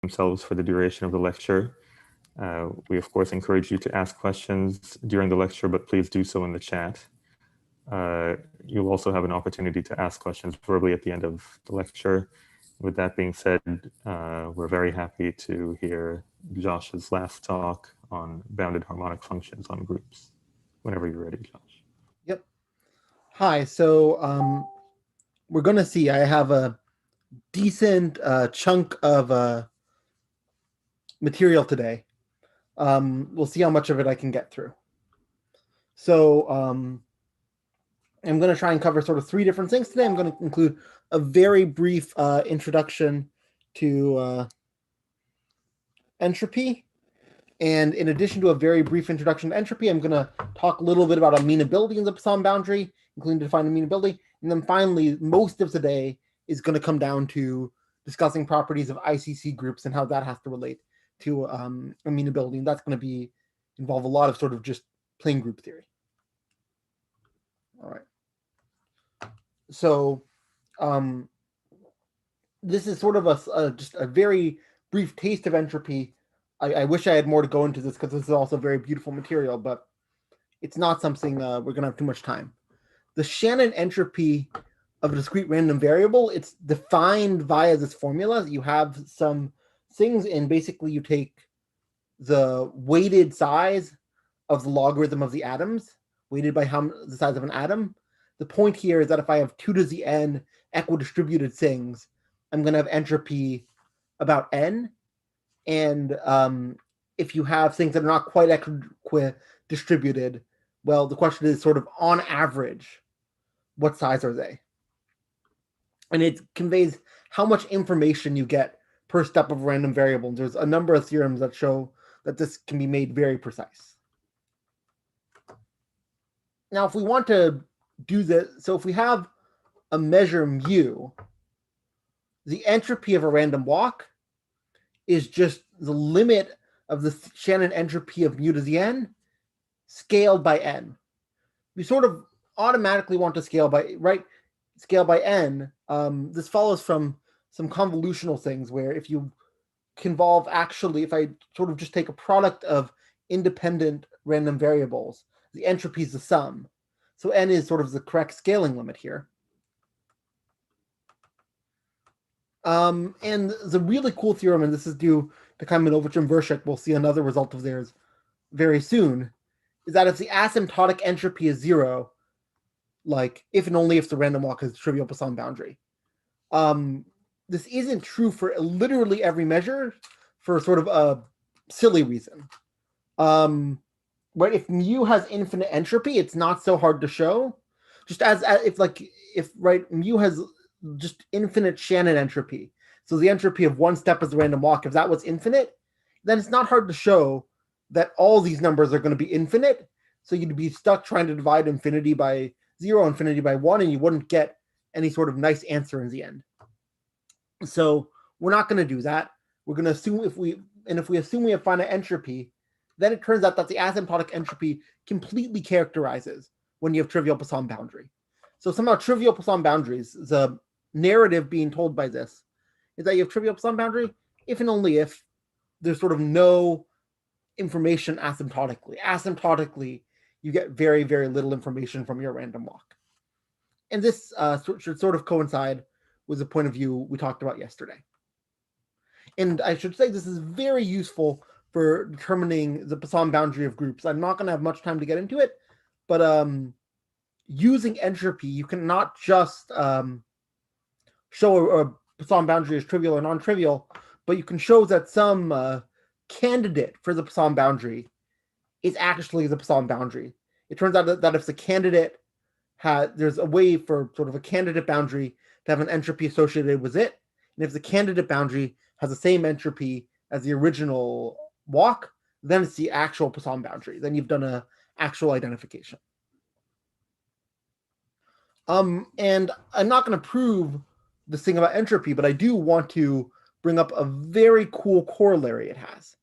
themselves for the duration of the lecture. We, of course, encourage you to ask questions during the lecture, but please do so in the chat. You'll also have an opportunity to ask questions verbally at the end of the lecture. With that being said, we're very happy to hear Josh's last talk on bounded harmonic functions on groups. Whenever you're ready, Josh. Yep. Hi, so we're going to see, I have a decent chunk of material today. We'll see how much of it I can get through. So I'm going to try and cover sort of three different things today. I'm going to include a very brief introduction to entropy. And in addition to a very brief introduction to entropy, I'm going to talk a little bit about amenability in the Poisson boundary, including to define amenability. And then finally, most of today is going to come down to discussing properties of ICC groups and how that has to relate to amenability. And that's going to involve a lot of sort of just plain group theory. All right. So this is sort of just a very brief taste of entropy. I wish I had more to go into this because this is also very beautiful material, but it's not something we're going to have too much time. The Shannon entropy of a discrete random variable, it's defined via this formula. You have some things, and basically you take the weighted size of the logarithm of the atoms, weighted by the size of an atom. The point here is that if I have 2 to the n equidistributed things, I'm going to have entropy about n. And if you have things that are not quite equidistributed, well, the question is sort of on average, what size are they? And it conveys how much information you get per step of a random variable. And there's a number of theorems that show that this can be made very precise. Now, if we want to do this, so if we have a measure mu, the entropy of a random walk is just the limit of the Shannon entropy of mu to the n scaled by n. We sort of automatically want to scale by n. This follows from some convolutional things where if you convolve if I sort of just take a product of independent random variables, the entropy is the sum. So n is sort of the correct scaling limit here. And the really cool theorem, and this is due to Kamenovich and Vershik, we'll see another result of theirs very soon, is that if the asymptotic entropy is 0, like if and only if the random walk has a trivial Poisson boundary. This isn't true for literally every measure for sort of a silly reason. But if mu has infinite entropy, it's not so hard to show. Just as if mu has just infinite Shannon entropy. So the entropy of one step is the random walk. If that was infinite, then it's not hard to show that all these numbers are going to be infinite. So you'd be stuck trying to divide infinity by 0, infinity by 1, and you wouldn't get any sort of nice answer in the end. So we're not going to do that. We're going to assume if we assume we have finite entropy, then it turns out that the asymptotic entropy completely characterizes when you have trivial Poisson boundary. So somehow trivial Poisson boundaries, the narrative being told by this is that you have trivial Poisson boundary if and only if there's sort of no information asymptotically. Asymptotically, you get very, very little information from your random walk. And this should sort of coincide with the point of view we talked about yesterday. And I should say this is very useful for determining the Poisson boundary of groups. I'm not going to have much time to get into it, but using entropy, you can not just show a Poisson boundary as trivial or non-trivial, but you can show that some candidate for the Poisson boundary is actually the Poisson boundary. It turns out that if the candidate there's a way for sort of a candidate boundary to have an entropy associated with it, and if the candidate boundary has the same entropy as the original walk, then it's the actual Poisson boundary. Then you've done an actual identification. And I'm not going to prove this thing about entropy, but I do want to bring up a very cool corollary it has.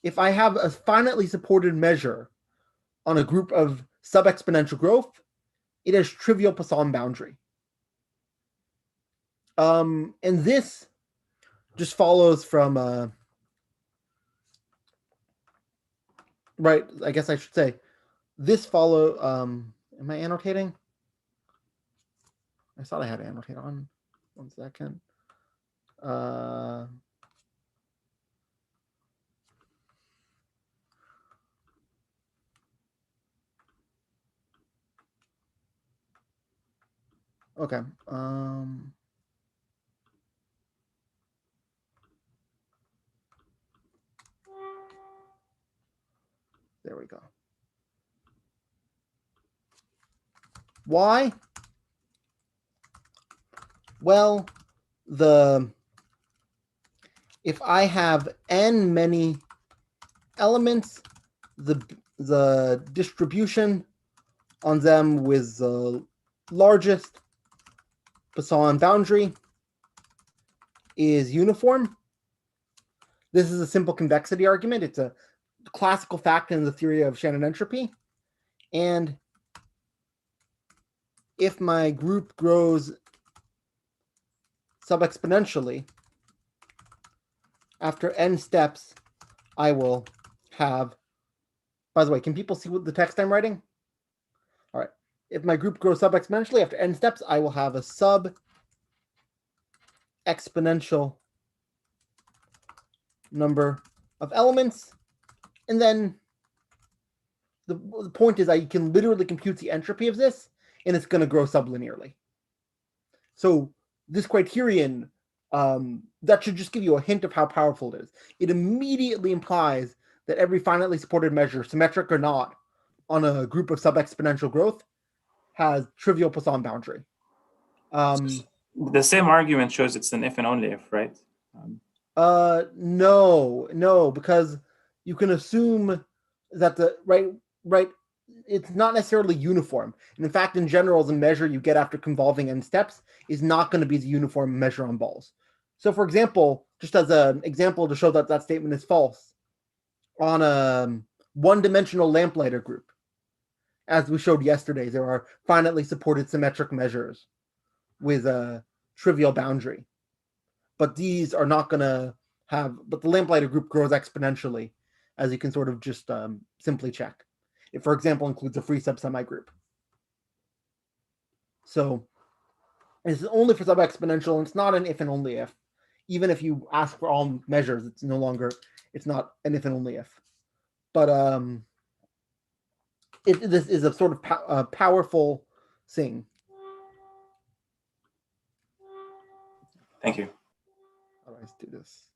If I have a finitely supported measure on a group of sub-exponential growth, it has trivial Poisson boundary. And this just follows from right. I guess I should say this follow. Am I annotating? I thought I had to annotate on. 1 second. Okay. There we go. Why? Well, if I have n many elements, the distribution on them with the largest Poisson boundary is uniform. This is a simple convexity argument. It's a classical fact in the theory of Shannon entropy. And if my group grows sub-exponentially, after n steps, I will have, by the way, can people see what the text I'm writing? All right. If my group grows sub-exponentially, after n steps, I will have a sub-exponential number of elements. And then the point is I can literally compute the entropy of this, and it's going to grow sublinearly. So this criterion, that should just give you a hint of how powerful it is. It immediately implies that every finitely supported measure, symmetric or not, on a group of sub-exponential growth has trivial Poisson boundary. The same argument shows it's an if and only if, right? No, because you can assume that the right, it's not necessarily uniform. And in fact, in general, the measure you get after convolving n steps is not going to be the uniform measure on balls. So for example, just as an example to show that that statement is false, on a one-dimensional lamplighter group, as we showed yesterday, there are finitely supported symmetric measures with a trivial boundary. But these are not going to have, but the lamplighter group grows exponentially, as you can sort of just simply check. It, for example, includes a free sub-semi-group. So it's only for sub-exponential, and it's not an if and only if. Even if you ask for all measures, it's not an if and only if. But this is a sort of powerful thing. Thank you. How do I do this?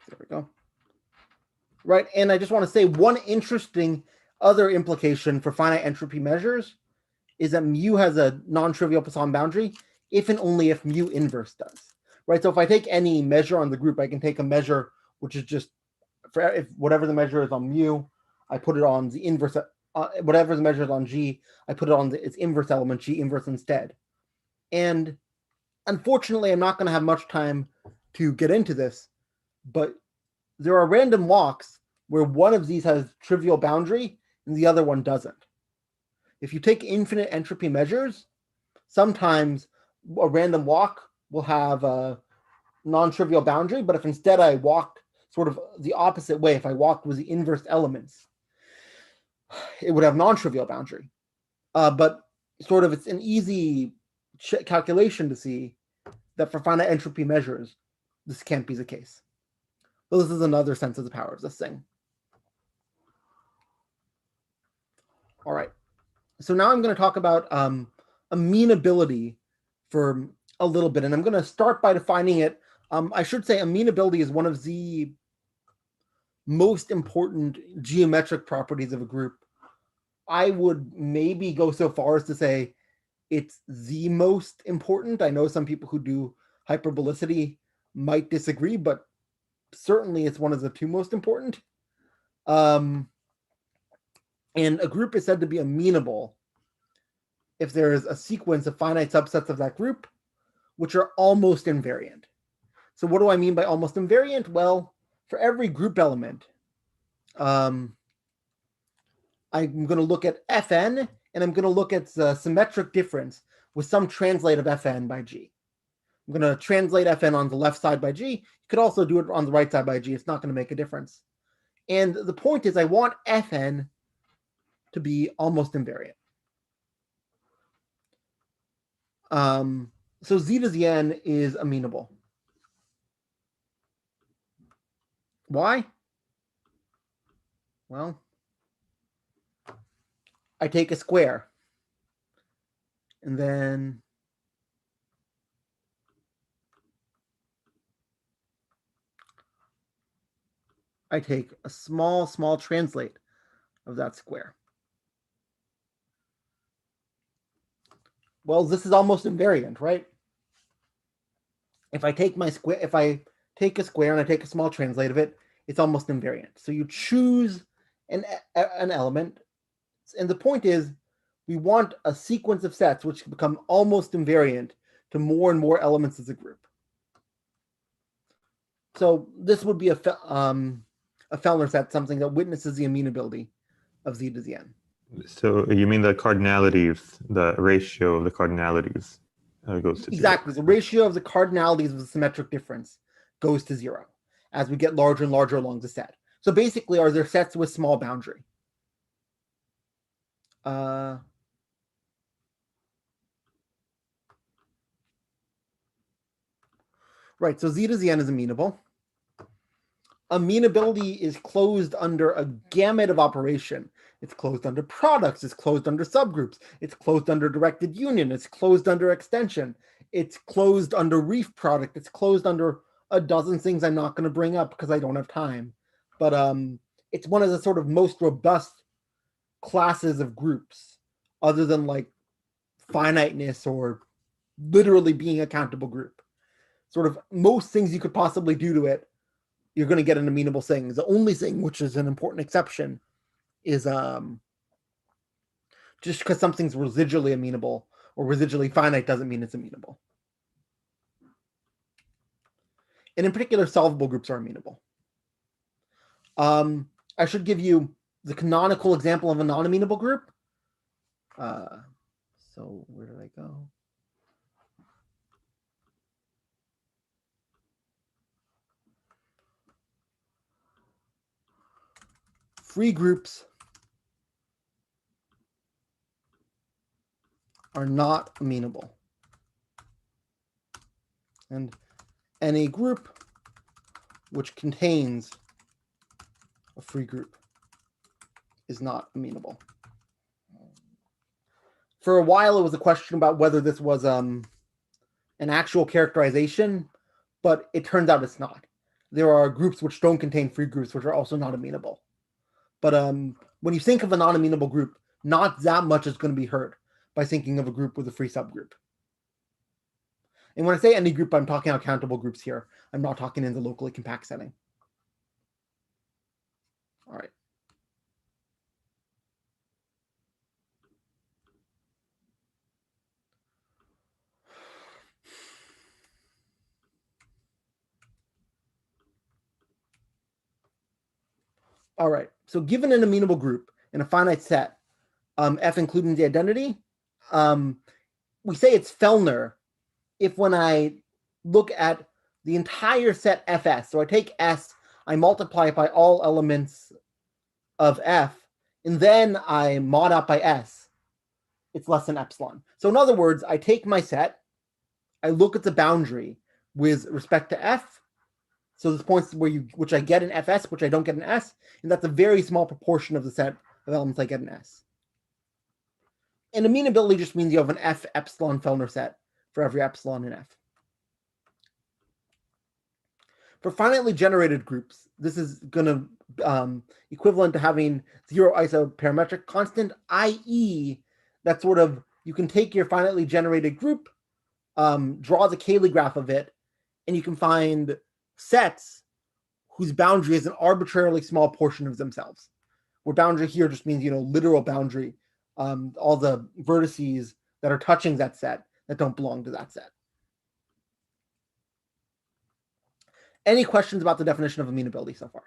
There we go. Right, and I just want to say one interesting other implication for finite entropy measures is that mu has a non-trivial Poisson boundary if and only if mu inverse does. Right, so if I take any measure on the group, I can take a measure which is just for if whatever the measure is on mu, I put it on the inverse. Whatever the measure is on G, I put it on its inverse element, G inverse instead. And unfortunately, I'm not going to have much time to get into this, but there are random walks where one of these has trivial boundary and the other one doesn't. If you take infinite entropy measures, sometimes a random walk will have a non-trivial boundary, but if instead I walked sort of the opposite way, if I walked with the inverse elements, it would have non-trivial boundary. But sort of it's an easy calculation to see that for finite entropy measures, this can't be the case. So this is another sense of the power of this thing. All right. So now I'm going to talk about amenability for a little bit, and I'm going to start by defining it. I should say amenability is one of the most important geometric properties of a group. I would maybe go so far as to say it's the most important. I know some people who do hyperbolicity might disagree, but certainly it's one of the two most important. And a group is said to be amenable if there is a sequence of finite subsets of that group, which are almost invariant. So what do I mean by almost invariant? Well, for every group element, I'm going to look at Fn, and I'm going to look at the symmetric difference with some translate of Fn by G. I'm going to translate Fn on the left side by G. You could also do it on the right side by G. It's not going to make a difference. And the point is I want Fn to be almost invariant. So z to the n is amenable. Why? Well, I take a square, and then I take a small translate of that square. Well, this is almost invariant, right? If I take a square and I take a small translate of it, it's almost invariant. So you choose an element, and the point is we want a sequence of sets which become almost invariant to more and more elements as a group. So this would be a Fellner set, something that witnesses the amenability of z to the n. So you mean the cardinalities, the ratio of the cardinalities goes to 0. Exactly. The ratio of the cardinalities of the symmetric difference goes to 0 as we get larger and larger along the set. So basically, are there sets with small boundary? Right. So z to the n is amenable. Amenability is closed under a gamut of operation. It's closed under products. It's closed under subgroups. It's closed under directed union. It's closed under extension. It's closed under reef product. It's closed under a dozen things I'm not going to bring up because I don't have time. But it's one of the sort of most robust classes of groups, other than like finiteness or literally being a countable group. Sort of most things you could possibly do to it, you're going to get an amenable thing. The only thing, which is an important exception, is just because something's residually amenable or residually finite doesn't mean it's amenable. And in particular, solvable groups are amenable. I should give you the canonical example of a non-amenable group. So where did I go? Free groups are not amenable. And any group which contains a free group is not amenable. For a while, it was a question about whether this was an actual characterization, but it turns out it's not. There are groups which don't contain free groups, which are also not amenable. But when you think of a non-amenable group, not that much is going to be hurt by thinking of a group with a free subgroup. And when I say any group, I'm talking about countable groups here. I'm not talking in the locally compact setting. All right. All right. So given an amenable group in a finite set, F including the identity, we say it's Fellner if when I look at the entire set Fs, so I take S, I multiply it by all elements of F, and then I mod out by S, it's less than epsilon. So in other words, I take my set, I look at the boundary with respect to F, so there's points which I get in Fs, which I don't get in S, and that's a very small proportion of the set of elements I get in S. And amenability just means you have an F epsilon Fellner set for every epsilon in F. For finitely generated groups, this is going to equivalent to having zero isoparametric constant, i.e. that sort of, you can take your finitely generated group, draw the Cayley graph of it, and you can find sets whose boundary is an arbitrarily small portion of themselves. Where boundary here just means, literal boundary, all the vertices that are touching that set that don't belong to that set. Any questions about the definition of amenability so far?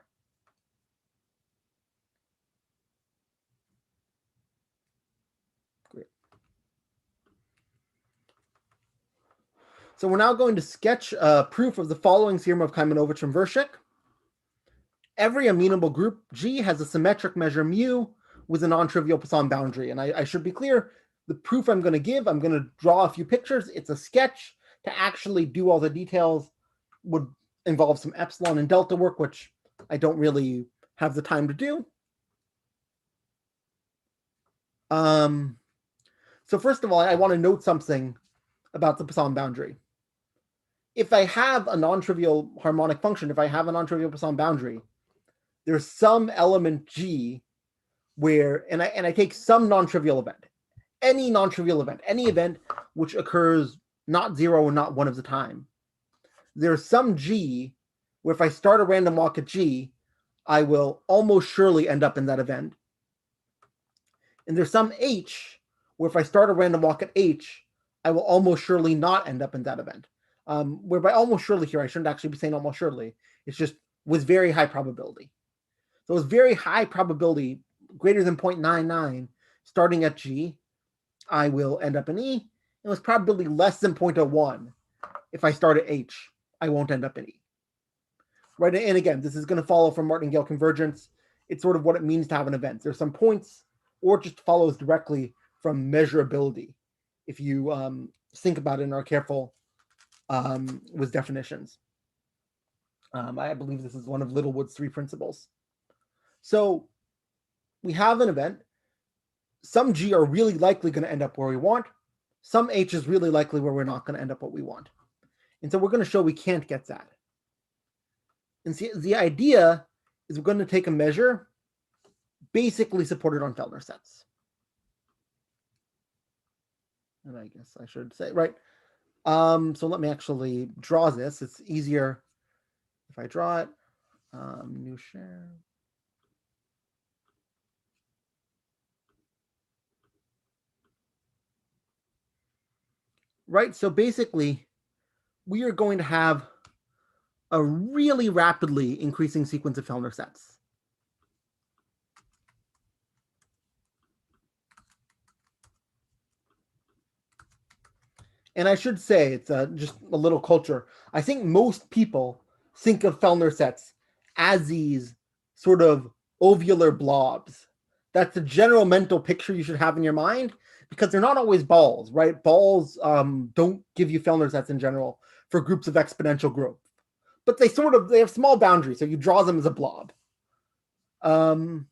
Great. So we're now going to sketch a proof of the following theorem of Kaimanovich and Virchow. Every amenable group G has a symmetric measure mu with a non-trivial Poisson boundary. And I should be clear, the proof I'm going to give, I'm going to draw a few pictures. It's a sketch. To actually do all the details would involve some epsilon and delta work, which I don't really have the time to do. So first of all, I want to note something about the Poisson boundary. If I have a non-trivial harmonic function, if I have a non-trivial Poisson boundary, there's some element G where, and I take some non-trivial event, any non-trivial event, any event which occurs not 0 and not 1 of the time. There's some G where if I start a random walk at G, I will almost surely end up in that event. And there's some H where if I start a random walk at H, I will almost surely not end up in that event. Whereby almost surely here, I shouldn't actually be saying almost surely. It's just with very high probability. So it's very high probability, greater than 0.99, starting at G, I will end up in E. And with probability less than 0.01, if I start at H, I won't end up in E. Right, and again, this is going to follow from martingale convergence. It's sort of what it means to have an event. There's some points, or it just follows directly from measurability, if you think about it and are careful with definitions. I believe this is one of Littlewood's 3 principles. So we have an event. Some G are really likely going to end up where we want. Some H is really likely where we're not going to end up what we want. And so we're going to show we can't get that. And see, the idea is we're going to take a measure basically supported on Fellner sets. And I guess I should say, right. So let me actually draw this. It's easier if I draw it. New share. Right, so basically, we are going to have a really rapidly increasing sequence of Fellner sets. And I should say, it's just a little culture. I think most people think of Fellner sets as these sort of ovular blobs. That's the general mental picture you should have in your mind, because they're not always balls, right? Balls don't give you Fellner sets in general for groups of exponential growth. But they have small boundaries, so you draw them as a blob. And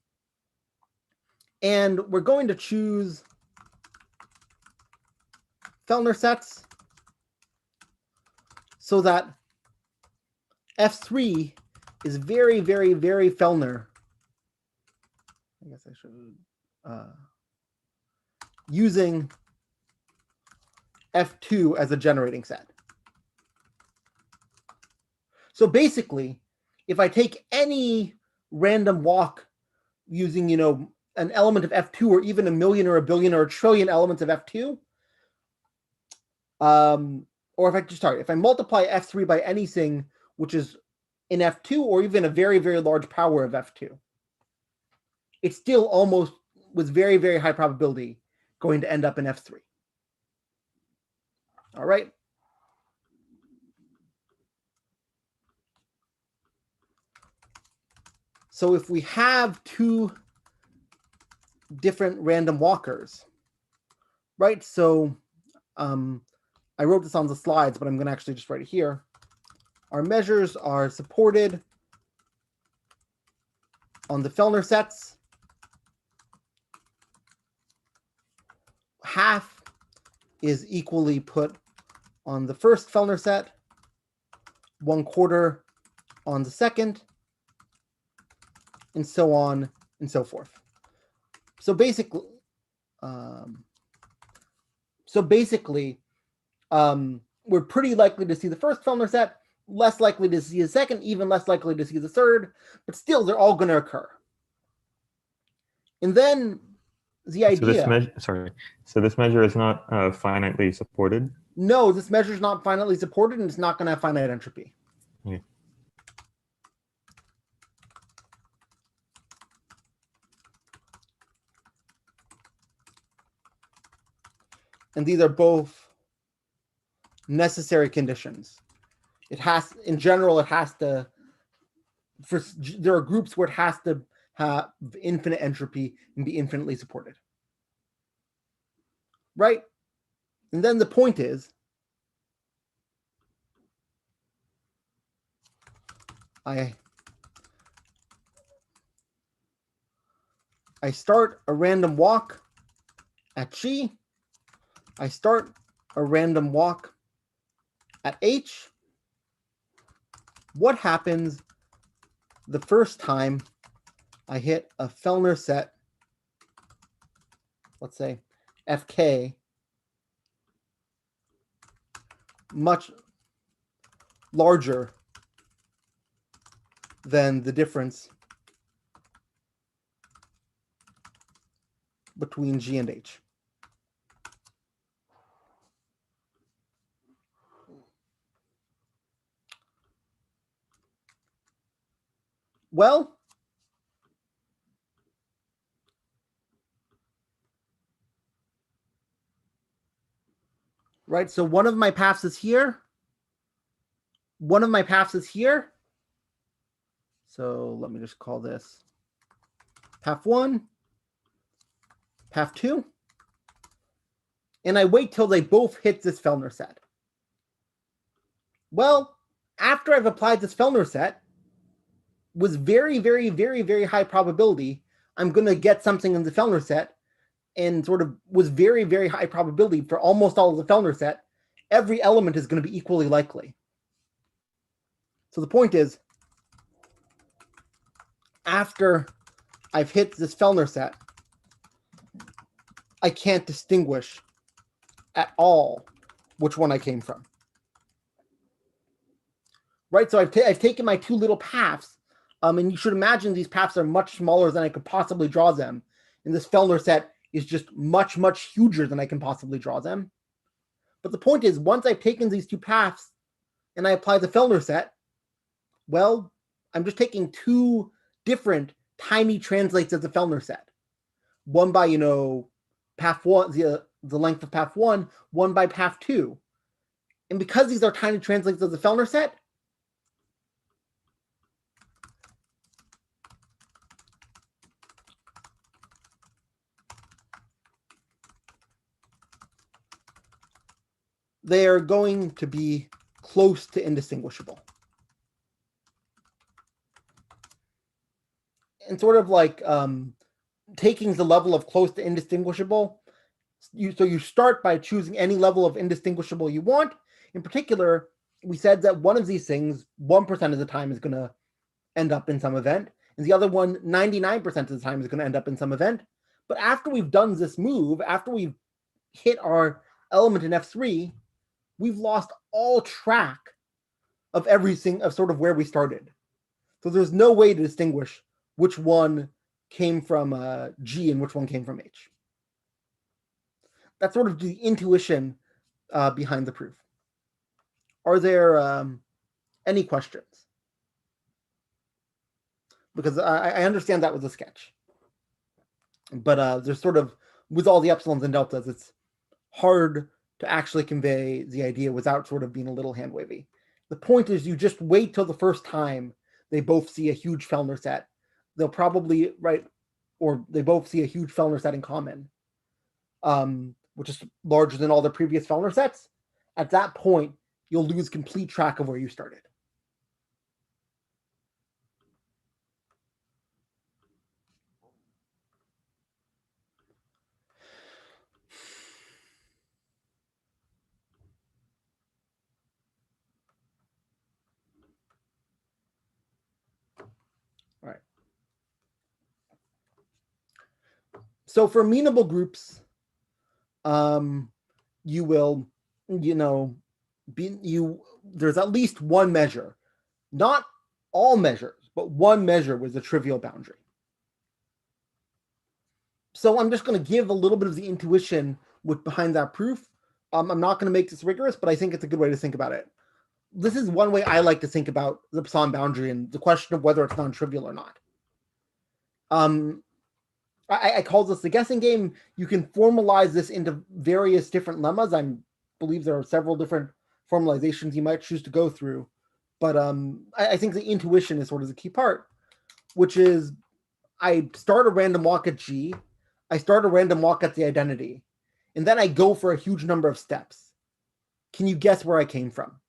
we're going to choose Fellner sets so that F3 is very, very, very Fellner. I guess I should using F2 as a generating set. So basically, if I take any random walk using, an element of F2 or even a million or a billion or a trillion elements of F2, or if I multiply F3 by anything which is in F2 or even a very, very large power of F2, it's still almost with very, very high probability going to end up in F3. All right. So if we have 2 different random walkers, right? So I wrote this on the slides, but I'm going to actually just write it here. Our measures are supported on the Fellner sets. Half is equally put on the first Fellner set, 1/4 on the second, and so on and so forth. So basically, we're pretty likely to see the first Fellner set, less likely to see the second, even less likely to see the third, but still they're all going to occur. And then the idea... So this measure is not finitely supported? No, this measure is not finitely supported, and it's not going to have finite entropy. Yeah. and these are both necessary conditions. It has, in general, it has to, there are groups where it has to have infinite entropy and be infinitely supported. Right? And then the point is, I start a random walk at G. I start a random walk at H. What happens the first time I hit a Fellner set, let's say Fk, much larger than the difference between G and H? Well, right, so one of my paths is here. One of my paths is here. So let me just call this path 1, path 2. And I wait till they both hit this Fellner set. Well, after I've applied this Fellner set, with very, very, very, very high probability, I'm going to get something in the Fellner set, and sort of with very, very high probability for almost all of the Fellner set, every element is going to be equally likely. So the point is, after I've hit this Fellner set, I can't distinguish at all which one I came from. Right, so I've taken my two little paths, and you should imagine these paths are much smaller than I could possibly draw them. And this Fellner set is just much, much huger than I can possibly draw them. But the point is, once I've taken these two paths and I apply the Fellner set, well, I'm just taking two different tiny translates of the Fellner set. One by, path 1, the length of path 1, one by path 2. And because these are tiny translates of the Fellner set, they are going to be close to indistinguishable. And sort of like taking the level of close to indistinguishable, so you start by choosing any level of indistinguishable you want. In particular, we said that one of these things, 1% of the time, is going to end up in some event, and the other one, 99% of the time, is going to end up in some event. But after we've done this move, after we've hit our element in F3, we've lost all track of everything, of sort of where we started. So there's no way to distinguish which one came from G and which one came from H. That's sort of the intuition behind the proof. Are there any questions? Because I understand that was a sketch. But there's sort of, with all the epsilons and deltas, it's hard to actually convey the idea without sort of being a little hand-wavy. The point is, you just wait till the first time they both see a huge Fellner set. They'll probably, or they both see a huge Fellner set in common, which is larger than all the previous Fellner sets. At that point, you'll lose complete track of where you started. All right. So for amenable groups, you will, there's at least one measure, not all measures, but one measure with a trivial boundary. So I'm just going to give a little bit of the intuition behind that proof. I'm not going to make this rigorous, but I think it's a good way to think about it. This is one way I like to think about the Poisson boundary and the question of whether it's non-trivial or not. I call this the guessing game. You can formalize this into various different lemmas. I believe there are several different formalizations you might choose to go through. But I think the intuition is sort of the key part, which is I start a random walk at G, I start a random walk at the identity, and then I go for a huge number of steps. Can you guess where I came from?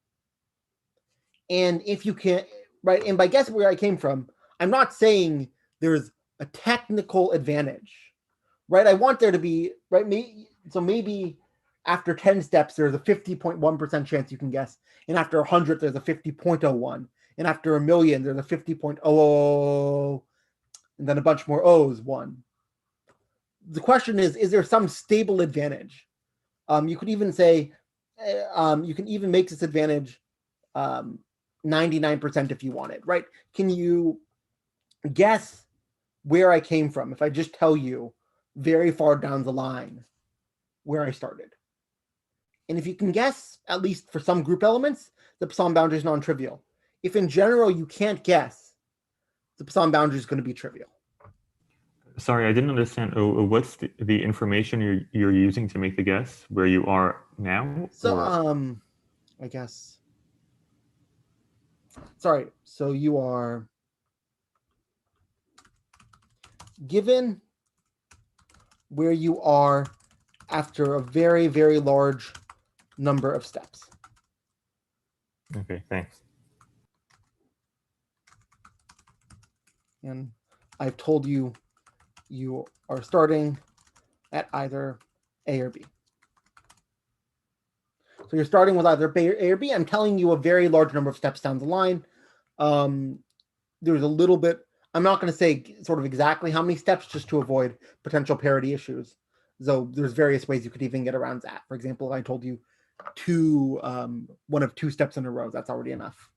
And if you can, right, and by guessing where I came from, I'm not saying there's a technical advantage, right? I want there to be, right? So maybe after 10 steps, there's a 50.1% chance you can guess. And after 100, there's a 50.01. And after a million, there's a 50.000, and then a bunch more O's, 1. The question is there some stable advantage? You could even say, you can even make this advantage 99% if you want it, right? Can you guess where I came from if I just tell you very far down the line where I started? And if you can guess, at least for some group elements, the Poisson boundary is non-trivial. If in general you can't guess, the Poisson boundary is going to be trivial. Sorry, I didn't understand. What's the information you're using to make the guess where you are now? So, I guess. Sorry. So you are given where you are after a very, very large number of steps. Okay, thanks. And I've told you you are starting at either A or B. So you're starting with either A or B. I'm telling you a very large number of steps down the line. There's a little bit, I'm not going to say sort of exactly how many steps just to avoid potential parity issues. So there's various ways you could even get around that. For example, if I told you one of 2 steps in a row, that's already enough.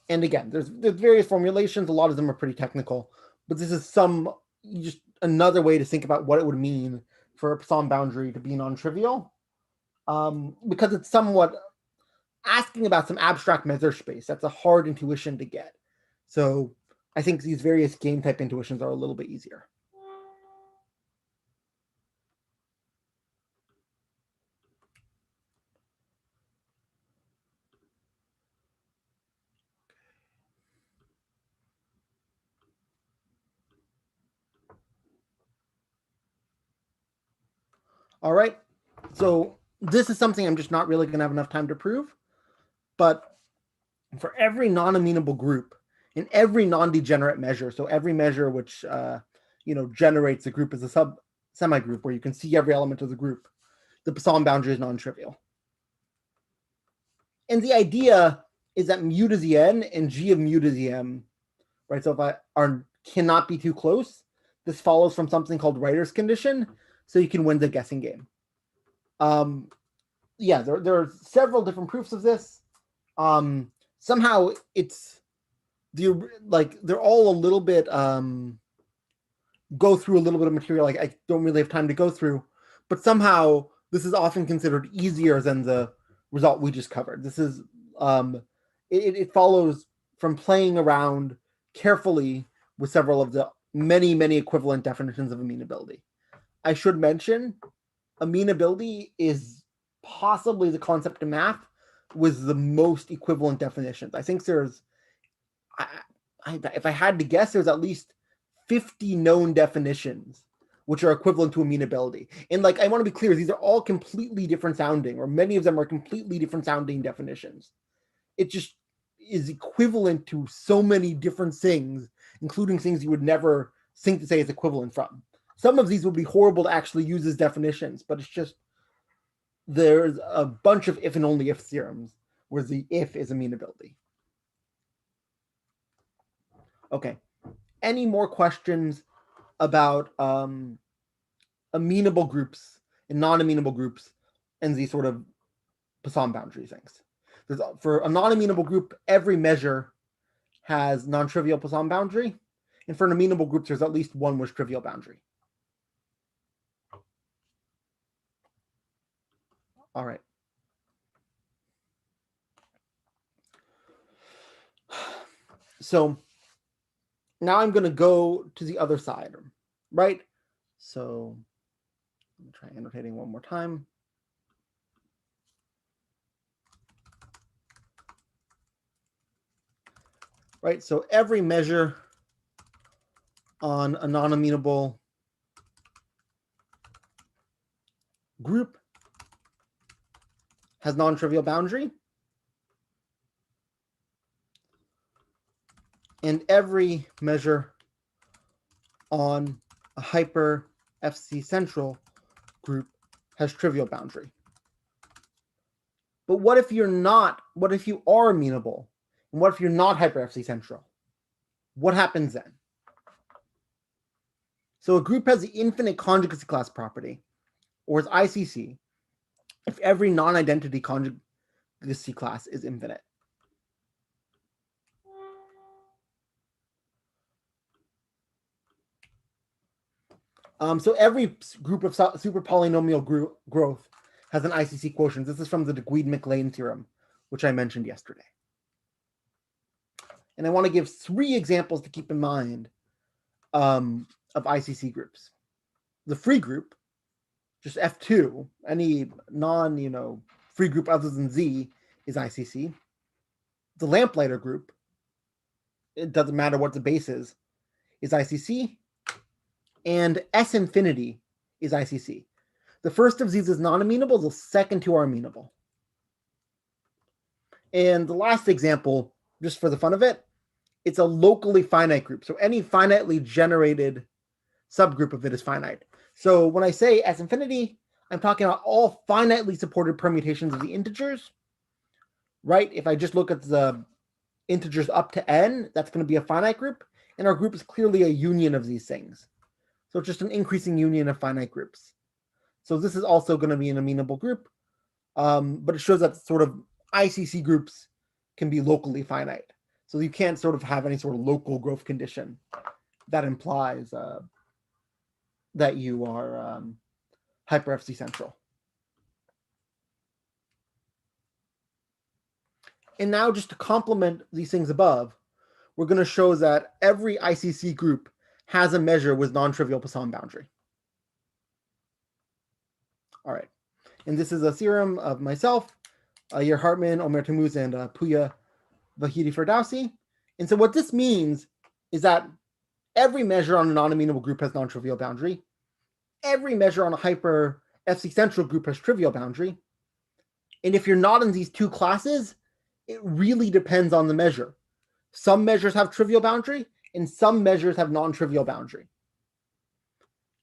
And again, there's various formulations. A lot of them are pretty technical, but this is just another way to think about what it would mean for a Poisson boundary to be non-trivial, because it's somewhat asking about some abstract measure space. That's a hard intuition to get. So I think these various game type intuitions are a little bit easier. All right. So this is something I'm just not really going to have enough time to prove. But for every non-amenable group in every non-degenerate measure, so every measure which generates a group as a semi-group where you can see every element of the group, the Poisson boundary is non-trivial. And the idea is that mu to the n and g of mu to the m, right? So if cannot be too close, this follows from something called Reiter's condition, so you can win the guessing game. Yeah, there are several different proofs of this. Somehow they're all a little bit go through a little bit of material I don't really have time to go through, but somehow this is often considered easier than the result we just covered. This is it follows from playing around carefully with several of the many, many equivalent definitions of amenability. I should mention amenability is possibly the concept in math with the most equivalent definitions. I think there's, if I had to guess, there's at least 50 known definitions which are equivalent to amenability. And I want to be clear, these are all completely different sounding, or many of them are completely different sounding definitions. It just is equivalent to so many different things, including things you would never think to say is equivalent from. Some of these would be horrible to actually use as definitions, but it's just there's a bunch of if and only if theorems where the if is amenability. Okay. Any more questions about amenable groups and non-amenable groups and these sort of Poisson boundary things? For a non-amenable group, every measure has non-trivial Poisson boundary. And for an amenable group, there's at least one with trivial boundary. All right. So now I'm going to go to the other side, right? So let me try annotating one more time. Right, so every measure on a non-amenable group has non-trivial boundary. And every measure on a hyper FC central group has trivial boundary. But what if you're not? What if you are amenable? And what if you're not hyper FC central? What happens then? So a group has the infinite conjugacy class property, or its ICC, if every non-identity conjugacy class is infinite. So every group of super polynomial growth has an ICC quotient. This is from the de Guid-MacLane theorem, which I mentioned yesterday. And I want to give 3 examples to keep in mind of ICC groups. The free group, just F2, any free group other than Z is ICC. The lamplighter group, it doesn't matter what the base is ICC. And S infinity is ICC. The first of these is non-amenable, the second 2 are amenable. And the last example, just for the fun of it, it's a locally finite group. So any finitely generated subgroup of it is finite. So when I say S infinity, I'm talking about all finitely supported permutations of the integers, right? If I just look at the integers up to n, that's going to be a finite group. And our group is clearly a union of these things. So it's just an increasing union of finite groups. So this is also going to be an amenable group, but it shows that sort of ICC groups can be locally finite. So you can't sort of have any sort of local growth condition that implies that you are hyper FC central. And now just to complement these things above, we're going to show that every ICC group has a measure with non-trivial Poisson boundary. All right. And this is a theorem of myself, Yair Hartman, Omer Tammuz, and Puya Vahidi Ferdowsi. And so what this means is that every measure on a non-amenable group has non-trivial boundary. Every measure on a hyper FC central group has trivial boundary. And if you're not in these 2 classes, it really depends on the measure. Some measures have trivial boundary, and some measures have non-trivial boundary.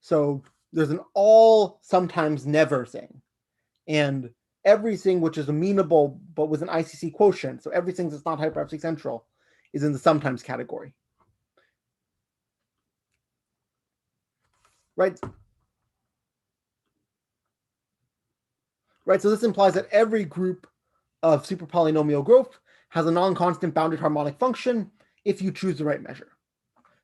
So there's an all, sometimes never thing. And everything which is amenable but with an ICC quotient, so everything that's not hyper FC central, is in the sometimes category. Right? Right, so this implies that every group of super polynomial growth has a non-constant bounded harmonic function if you choose the right measure.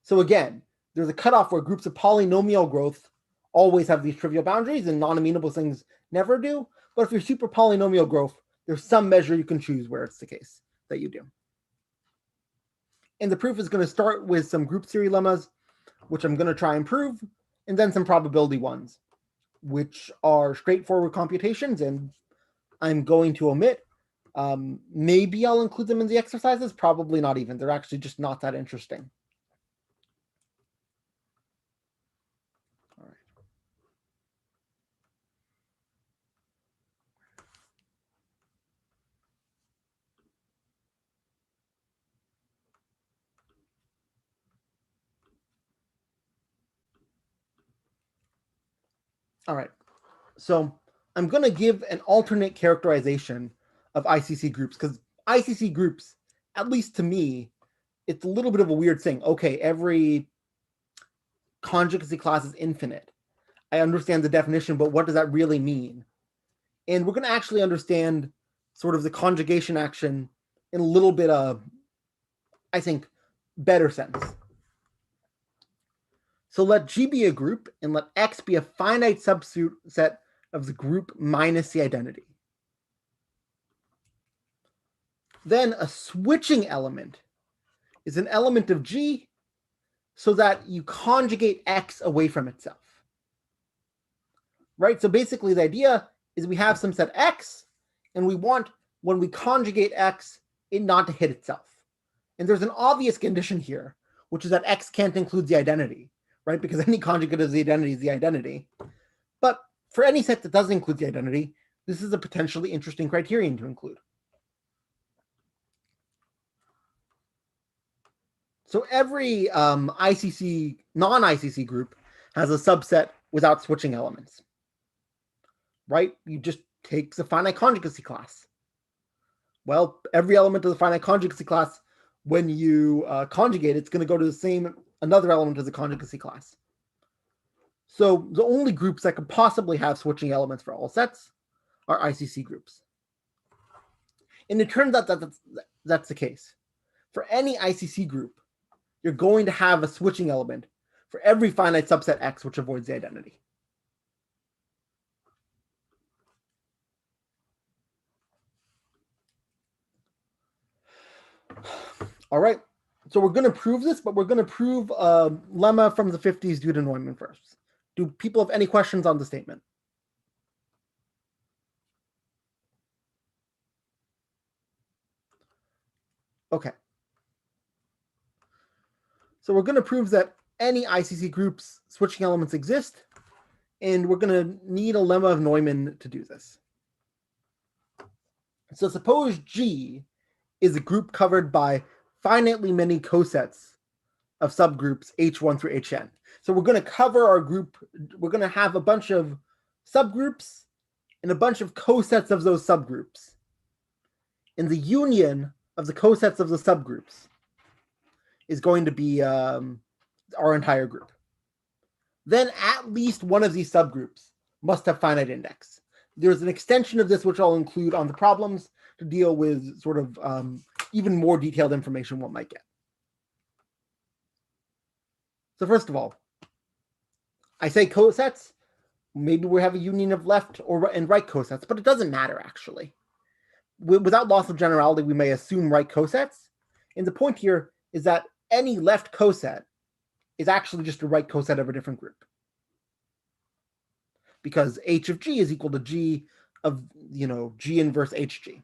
So again, there's a cutoff where groups of polynomial growth always have these trivial boundaries and non-amenable things never do. But if you're super polynomial growth, there's some measure you can choose where it's the case that you do. And the proof is going to start with some group theory lemmas, which I'm going to try and prove, and then some probability ones, which are straightforward computations, and I'm going to omit. Maybe I'll include them in the exercises, probably not even. They're actually just not that interesting. All right. All right. So I'm going to give an alternate characterization of ICC groups, because ICC groups, at least to me, it's a little bit of a weird thing. Okay, every conjugacy class is infinite. I understand the definition, but what does that really mean? And we're going to actually understand sort of the conjugation action in a little bit of, I think, better sense. So let G be a group and let X be a finite subset of the group minus the identity. Then a switching element is an element of G so that you conjugate X away from itself. Right? So basically the idea is we have some set X, and we want, when we conjugate X, it not to hit itself. And there's an obvious condition here, which is that X can't include the identity, right? Because any conjugate of the identity is the identity. But for any set that doesn't include the identity, this is a potentially interesting criterion to include. So every ICC, non-ICC group has a subset without switching elements, right? You just take the finite conjugacy class. Well, every element of the finite conjugacy class, when you conjugate, it's going to go to the same, another element of the conjugacy class. So the only groups that could possibly have switching elements for all sets are ICC groups. And it turns out that that's the case. For any ICC group, you're going to have a switching element for every finite subset X which avoids the identity. All right, so we're going to prove this, but we're going to prove a lemma from the 50s due to Neumann first. Do people have any questions on the statement? Okay. So we're going to prove that any ICC groups switching elements exist, and we're going to need a lemma of Neumann to do this. So suppose G is a group covered by finitely many cosets of subgroups H1 through Hn. So we're going to cover our group, we're going to have a bunch of subgroups and a bunch of cosets of those subgroups. And the union of the cosets of the subgroups is going to be our entire group. Then at least one of these subgroups must have finite index. There's an extension of this which I'll include on the problems to deal with sort of even more detailed information one might get. So first of all, I say cosets. Maybe we have a union of left and right cosets, but it doesn't matter actually. Without loss of generality, we may assume right cosets. And the point here is that any left coset is actually just a right coset of a different group. Because H of G is equal to G of, G inverse HG.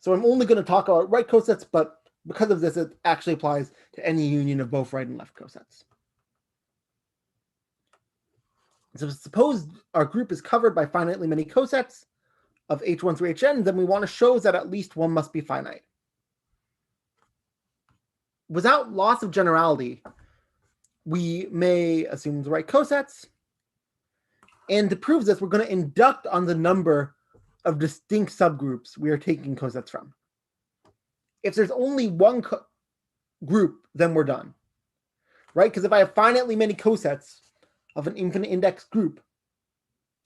So I'm only going to talk about right cosets, but because of this, it actually applies to any union of both right and left cosets. So suppose our group is covered by finitely many cosets of H1 through Hn, then we want to show that at least one must be finite. Without loss of generality, we may assume the right cosets. And to prove this, we're going to induct on the number of distinct subgroups we are taking cosets from. If there's only one group, then we're done. Right? Because if I have finitely many cosets of an infinite index group,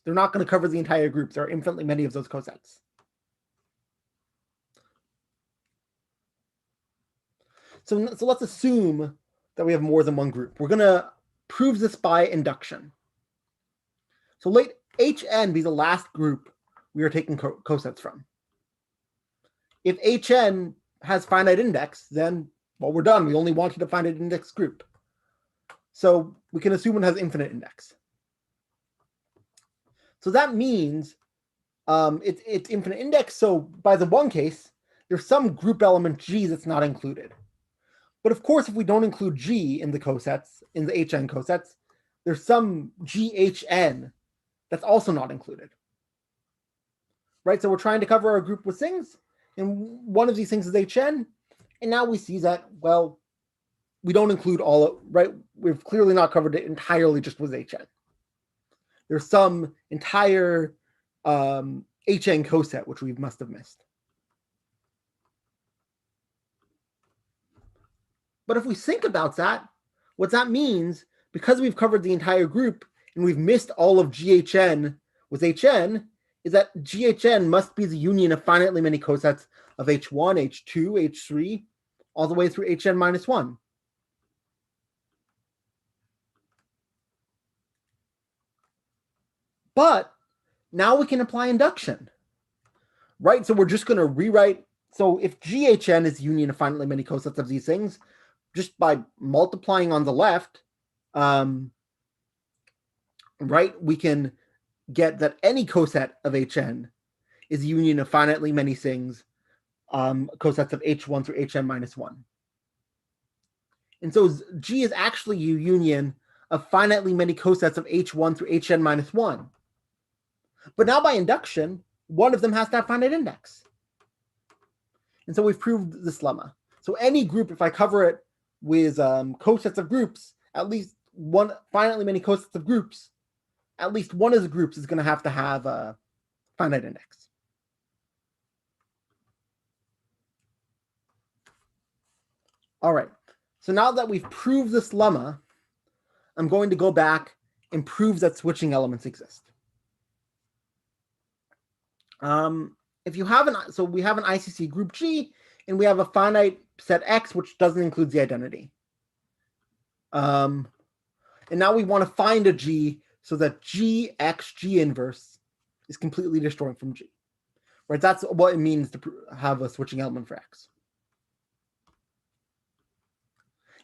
they're not going to cover the entire group. There are infinitely many of those cosets. So let's assume that we have more than one group. We're going to prove this by induction. So let Hn be the last group we are taking cosets from. If Hn has finite index, then, well, we're done. We only wanted a finite index group. So we can assume it has infinite index. So that means it's infinite index. So by the one case, there's some group element G that's not included. But of course, if we don't include G in the cosets, in the Hn cosets, there's some GHN that's also not included. Right? So we're trying to cover our group with things, and one of these things is Hn. And now we see that, well, we don't include all, right? We've clearly not covered it entirely just with Hn. There's some entire Hn coset which we must have missed. But if we think about that, what that means, because we've covered the entire group and we've missed all of GHN with Hn, is that GHN must be the union of finitely many cosets of H1, H2, H3, all the way through Hn minus 1. But now we can apply induction, right? So we're just going to rewrite So if GHN is union of finitely many cosets of these things, just by multiplying on the left, right, we can get that any coset of HN is a union of finitely many things, cosets of H1 through HN minus 1. And so G is actually a union of finitely many cosets of H1 through HN minus 1. But now by induction, one of them has to have finite index. And so we've proved this lemma. So any group, if I cover it with cosets of groups, at least one finitely many cosets of groups, at least one of the groups is going to have a finite index. All right. So now that we've proved this lemma, I'm going to go back and prove that switching elements exist. If you have so we have an ICC group G, and we have a finite set X, which doesn't include the identity. And now we want to find a G so that GX G inverse is completely disjoint from G. Right? That's what it means to have a switching element for X.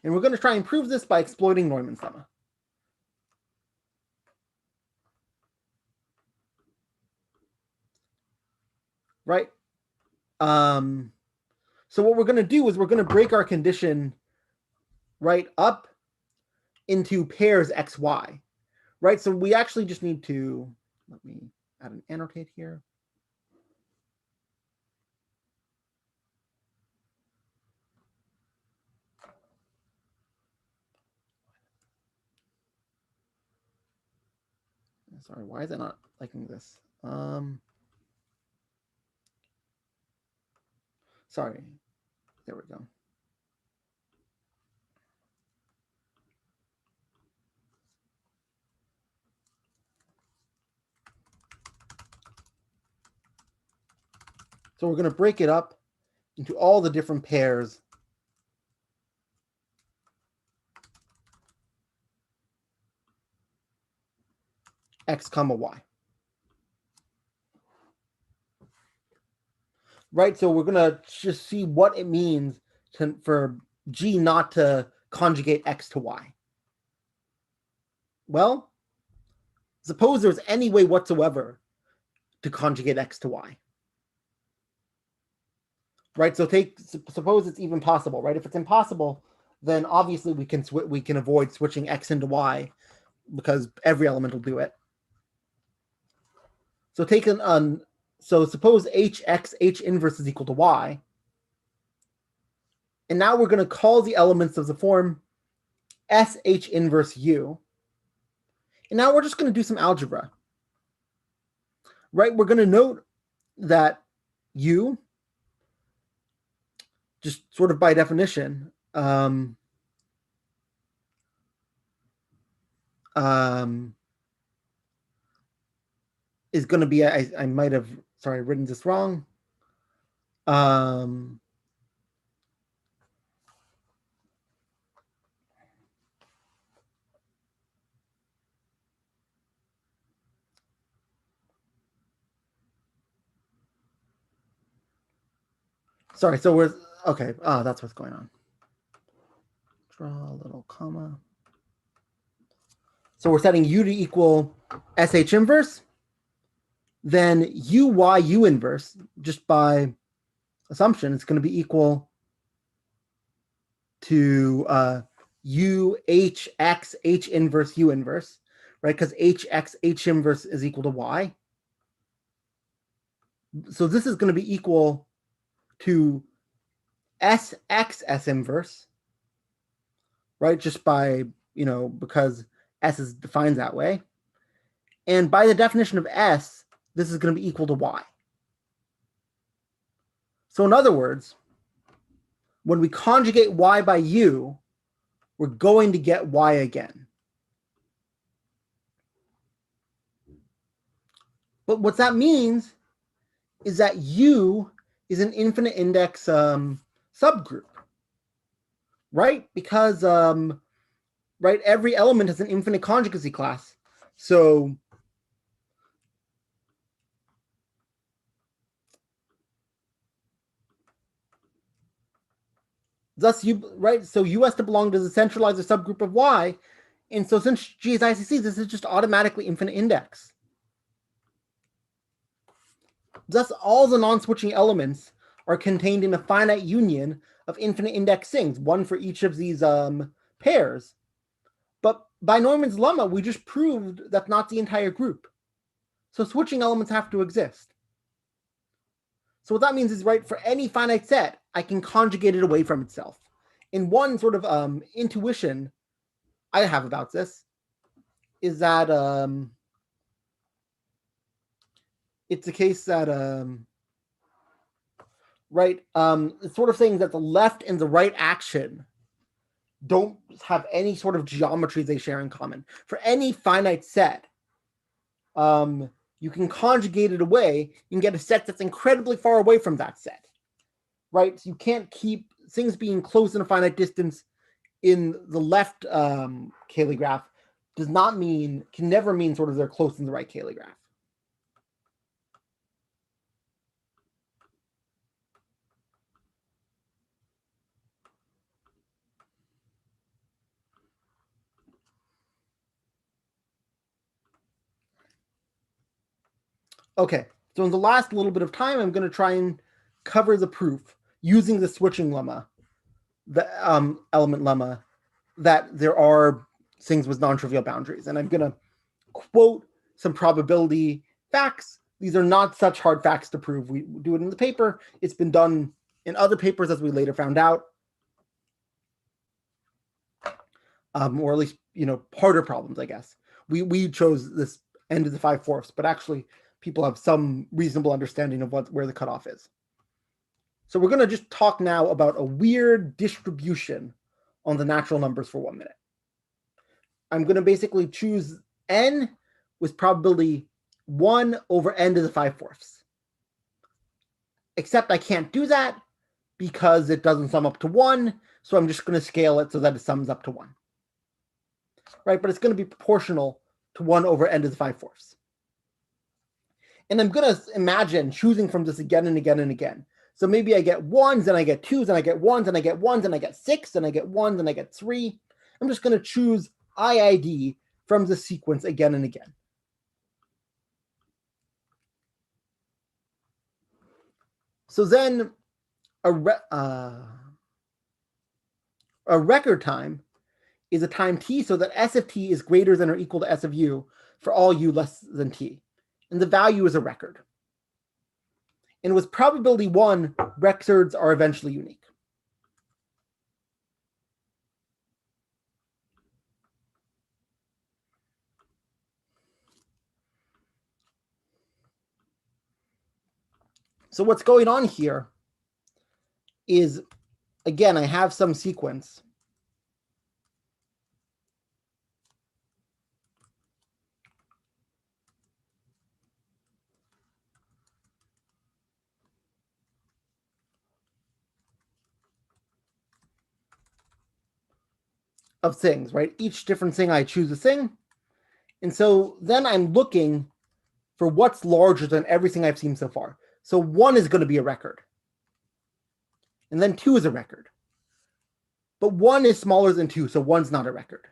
And we're going to try and prove this by exploiting Neumann's lemma. Right? So what we're going to do is we're going to break our condition right up into pairs XY. Right? So we actually just need to, let me add an annotate here. Sorry, why is it not liking this? Sorry, there we go. So we're going to break it up into all the different pairs X comma Y. Right, so we're going to just see what it means for G not to conjugate X to Y. Well, suppose there's any way whatsoever to conjugate X to Y. Right, so suppose it's even possible, right? If it's impossible, then obviously we can avoid switching X into Y because every element will do it. So so suppose HX H inverse is equal to Y. And now we're going to call the elements of the form SH inverse U. And now we're just going to do some algebra. Right? We're going to note that U, just sort of by definition, is going to be, I might have, sorry, written this wrong. Sorry, so we're, okay, that's what's going on. Draw a little comma. So we're setting U to equal SH inverse. Then UY U inverse, just by assumption, it's going to be equal to UHX H inverse U inverse, right? Because HX H inverse is equal to Y. So this is going to be equal to SX S inverse, right? Just by, because S is defined that way. And by the definition of S, this is going to be equal to Y. So in other words, when we conjugate Y by U, we're going to get Y again. But what that means is that U is an infinite index subgroup, right? Because right, every element has an infinite conjugacy class. So Thus, so U has to belong to the centralizer subgroup of Y. And so since G is ICC, this is just automatically infinite index. Thus, all the non-switching elements are contained in a finite union of infinite index things, one for each of these pairs. But by Neumann's lemma, we just proved that's not the entire group. So switching elements have to exist. So what that means is, right, for any finite set, I can conjugate it away from itself. And one sort of intuition I have about this is that it's the case that it's sort of saying that the left and the right action don't have any sort of geometry they share in common. For any finite set, you can conjugate it away and get a set that's incredibly far away from that set, right? So you can't keep things being close in a finite distance in the left Cayley graph can never mean sort of they're close in the right Cayley graph. Okay, so in the last little bit of time, I'm going to try and cover the proof using the switching lemma, the element lemma, that there are things with non-trivial boundaries. And I'm going to quote some probability facts. These are not such hard facts to prove. We do it in the paper. It's been done in other papers, as we later found out. Or at least, harder problems, I guess. We chose this end of the 5/4, but actually people have some reasonable understanding of where the cutoff is. So we're going to just talk now about a weird distribution on the natural numbers for 1 minute. I'm going to basically choose n with probability 1 over n to the 5/4. Except I can't do that because it doesn't sum up to 1. So I'm just going to scale it so that it sums up to 1. Right? But it's going to be proportional to 1 over n to the 5/4. And I'm going to imagine choosing from this again and again and again. So maybe I get 1s, and I get 2s, and I get 1s, and I get 1s, and I get 6, and I get 1s, and I get 3. I'm just going to choose IID from the sequence again and again. So then a record time is a time t so that s of t is greater than or equal to s of u for all u less than t. And the value is a record. And with probability 1, records are eventually unique. So what's going on here is, again, I have some sequence. Of things, right? Each different thing, I choose a thing. And so then I'm looking for what's larger than everything I've seen so far. So 1 is going to be a record. And then 2 is a record. But 1 is smaller than 2, so 1's not a record.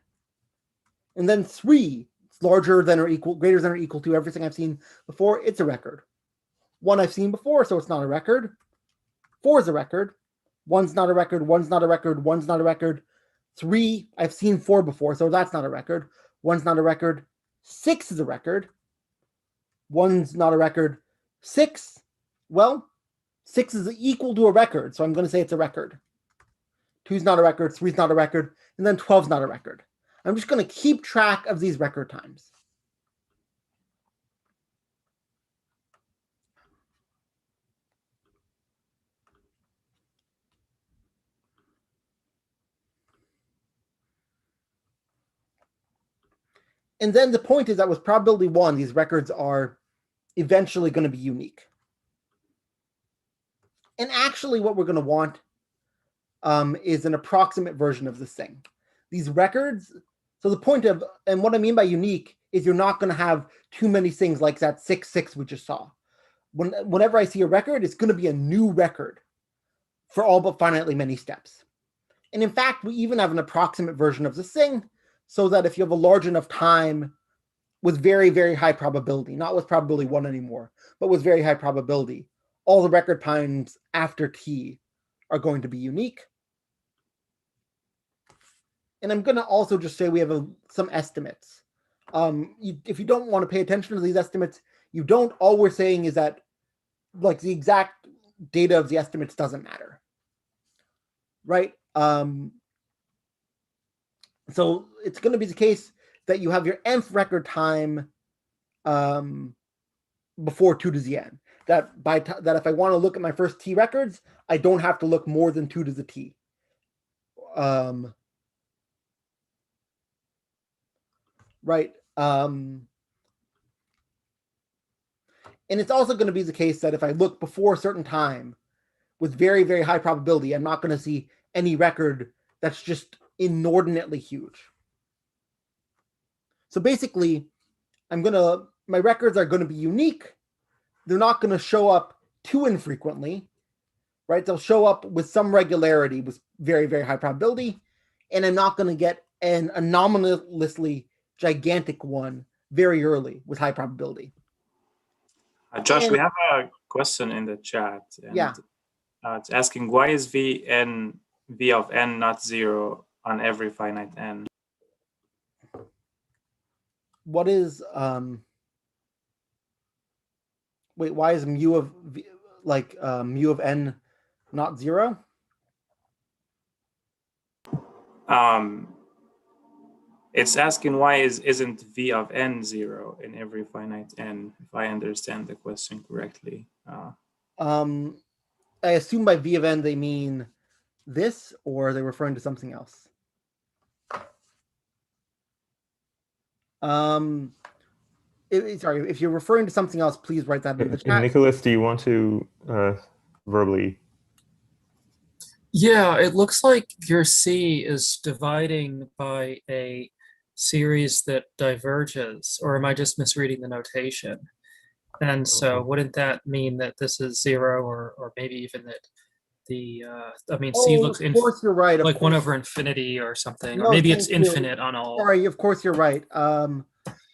And then 3 is larger than or equal, greater than or equal to everything I've seen before, it's a record. 1 I've seen before, so it's not a record. 4 is a record. 1's not a record, 1's not a record, 1's not a record. 3, I've seen 4 before, so that's not a record. 1's not a record. 6 is a record. 1's not a record. 6, well, 6 is equal to a record, so I'm going to say it's a record. 2's not a record, 3's not a record, and then 12's not a record. I'm just going to keep track of these record times. And then the point is that with probability 1, these records are eventually going to be unique. And actually what we're going to want is an approximate version of this thing. These records, so the point of, and what I mean by unique is you're not going to have too many things like that 6, 6 we just saw. Whenever I see a record, it's going to be a new record for all but finitely many steps. And in fact, we even have an approximate version of this thing, so that if you have a large enough time with very, very high probability, not with probability 1 anymore, but with very high probability, all the record times after t are going to be unique. And I'm going to also just say we have some estimates. If you don't want to pay attention to these estimates, you don't. All we're saying is that like the exact data of the estimates doesn't matter, right? So it's going to be the case that you have your nth record time before 2 to the n. That if I want to look at my first t records, I don't have to look more than 2 to the t. Right. And it's also going to be the case that if I look before a certain time with very, very high probability, I'm not going to see any record that's just inordinately huge. So basically, my records are going to be unique. They're not going to show up too infrequently, right? They'll show up with some regularity with very, very high probability. And I'm not going to get an anomalously gigantic one very early with high probability. Josh, we have a question in the chat. And, yeah. It's asking, why is v of n not 0 on every finite n? What is wait, why is mu of v, mu of n not 0? It's asking why isn't v of n 0 in every finite n, if I understand the question correctly. I assume by v of n they mean this, or are they referring to something else? Sorry, if you're referring to something else, please write that in the chat. Nicholas, do you want to verbally? Yeah, it looks like your C is dividing by a series that diverges, or am I just misreading the notation? And so wouldn't that mean that this is 0, or maybe even that the, C looks of course you're right. like 1 over infinity or something, No, or maybe it's thank you. infinite on all. Sorry, of course you're right.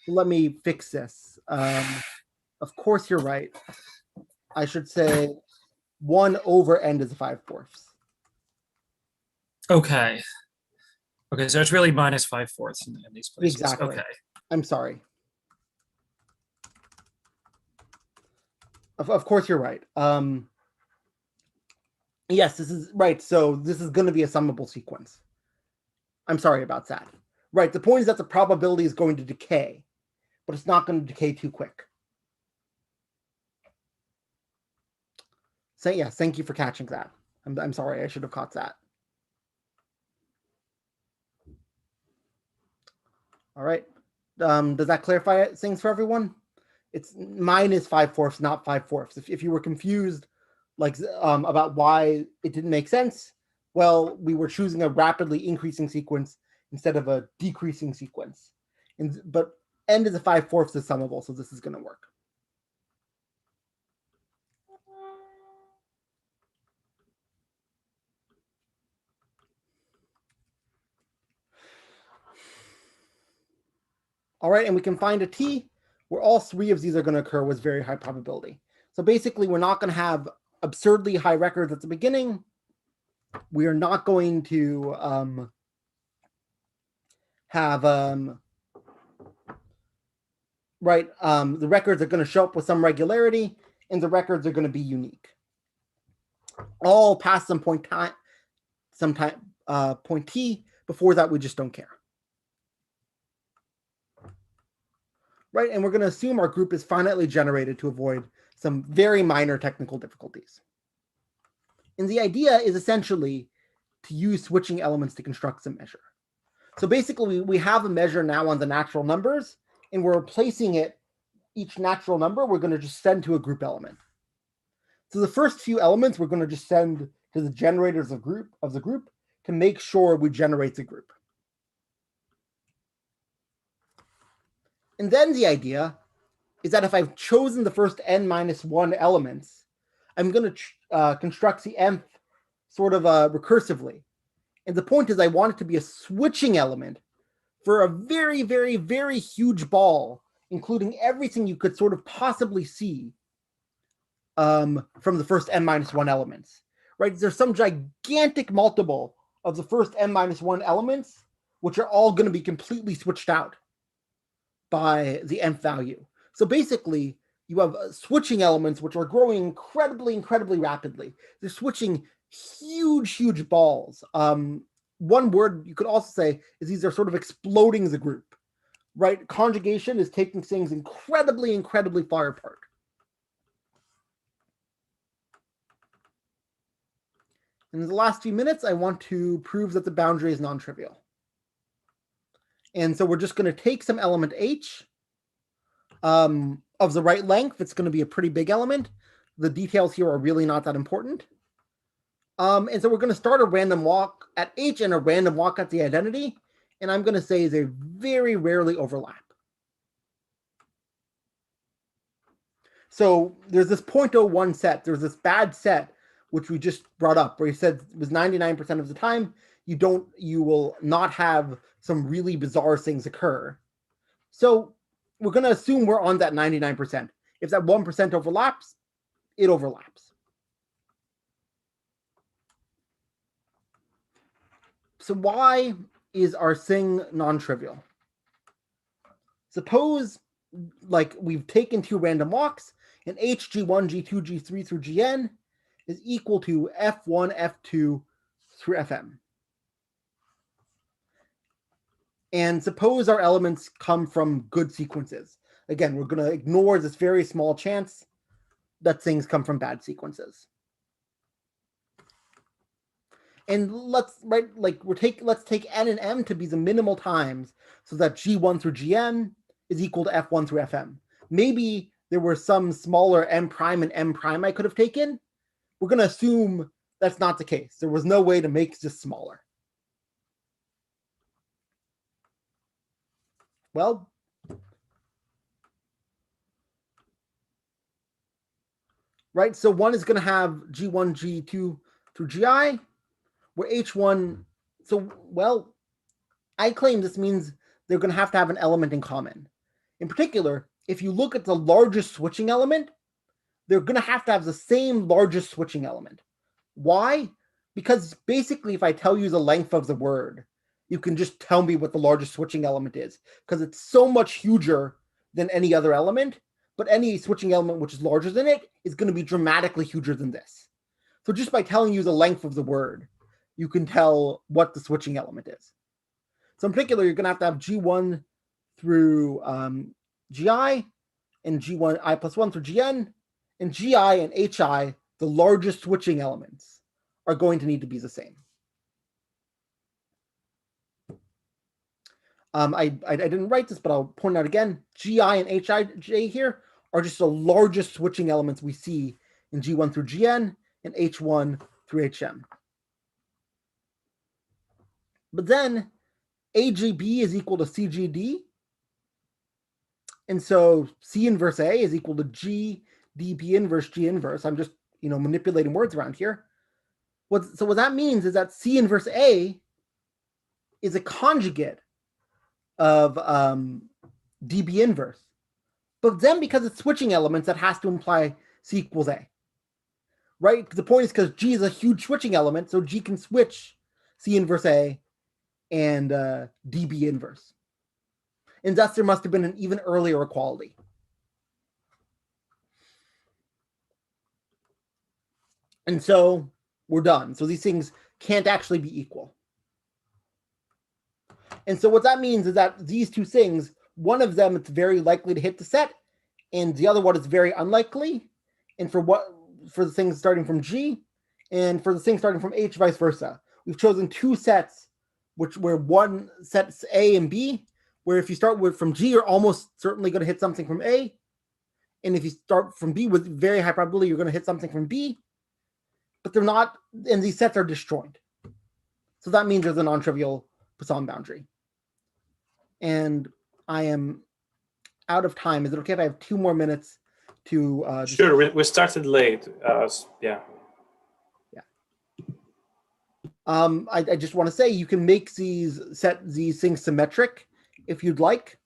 Let me fix this. Of course you're right. I should say 1 over n to the 5/4. Okay. Okay, so it's really minus 5/4 in these places. Exactly. Okay. I'm sorry. Of course you're right. Yes, this is right. So this is going to be a summable sequence. I'm sorry about that. Right. The point is that the probability is going to decay, but it's not going to decay too quick. So yeah, thank you for catching that. I'm sorry. I should have caught that. All right. Does that clarify things for everyone? It's minus 5/4, not 5/4. If you were confused, about why it didn't make sense, well, we were choosing a rapidly increasing sequence instead of a decreasing sequence. But n to the 5/4 is summable, so this is going to work. All right, and we can find a t where all 3 of these are going to occur with very high probability. So basically, we're not going to have absurdly high records at the beginning. We are not going to have the records are going to show up with some regularity, and the records are going to be unique. All past some point t. Before that, we just don't care. Right, and we're going to assume our group is finitely generated to avoid some very minor technical difficulties. And the idea is essentially to use switching elements to construct some measure. So basically, we have a measure now on the natural numbers, and we're replacing it, each natural number, we're going to just send to a group element. So the first few elements, we're going to just send to the generators of the group to make sure we generate the group. And then the idea is that if I've chosen the first n-1 elements, I'm going to construct the nth sort of recursively. And the point is I want it to be a switching element for a very, very, very huge ball, including everything you could sort of possibly see from the first n-1 elements, right? There's some gigantic multiple of the first n-1 elements, which are all going to be completely switched out by the nth value. So basically, you have switching elements which are growing incredibly, incredibly rapidly. They're switching huge, huge balls. One word you could also say is these are sort of exploding as a group, right? Conjugation is taking things incredibly, incredibly far apart. In the last few minutes, I want to prove that the boundary is non-trivial. And so we're just going to take some element h of the right length. It's going to be a pretty big element. The details here are really not that important. And so we're going to start a random walk at h and a random walk at the identity. And I'm going to say they very rarely overlap. So there's this 0.01 set. There's this bad set, which we just brought up, where he said it was 99% of the time, you will not have some really bizarre things occur. So we're going to assume we're on that 99%. If that 1% overlaps, it overlaps. So why is our thing non-trivial? Suppose like we've taken two random walks and h, g1, g2, g3 through gn is equal to f1, f2 through fm. And suppose our elements come from good sequences. Again, we're going to ignore this very small chance that things come from bad sequences. And let's take n and m to be the minimal times so that g1 through gn is equal to f1 through fm. Maybe there were some smaller m prime and m prime I could have taken. We're going to assume that's not the case. There was no way to make this smaller. Well, right, so one is going to have g1, g2 through gi, where h1, so, well, I claim this means they're going to have an element in common. In particular, if you look at the largest switching element, they're going to have the same largest switching element. Why? Because basically, if I tell you the length of the word, you can just tell me what the largest switching element is, because it's so much huger than any other element, but any switching element which is larger than it is going to be dramatically huger than this. So just by telling you the length of the word, you can tell what the switching element is. So in particular, you're going to have g1 through gi, and g1 I plus 1 through gn, and gi and hi, the largest switching elements, are going to need to be the same. I didn't write this, but I'll point out again, gi and hij here are just the largest switching elements we see in g1 through gn and h1 through hm. But then AGB is equal to CGD. And so C inverse A is equal to G DB inverse G inverse. I'm just, manipulating words around here. What that means is that C inverse A is a conjugate of DB inverse. But then because it's switching elements, that has to imply C equals A. Right? The point is because G is a huge switching element, so G can switch C inverse A and DB inverse. And thus there must have been an even earlier equality. And so we're done. So these things can't actually be equal. And so what that means is that these two things, one of them it's very likely to hit the set, and the other one is very unlikely. And for the things starting from G, and for the things starting from H, vice versa. We've chosen two sets, where one sets A and B, where if you start from G, you're almost certainly going to hit something from A. And if you start from B with very high probability, you're going to hit something from B. But they're not, and these sets are disjoint. So that means there's a non-trivial Poisson boundary. And I am out of time. Is it okay if I have 2 more minutes to... Sure, we started late. Yeah. I just want to say you can make set these things symmetric if you'd like.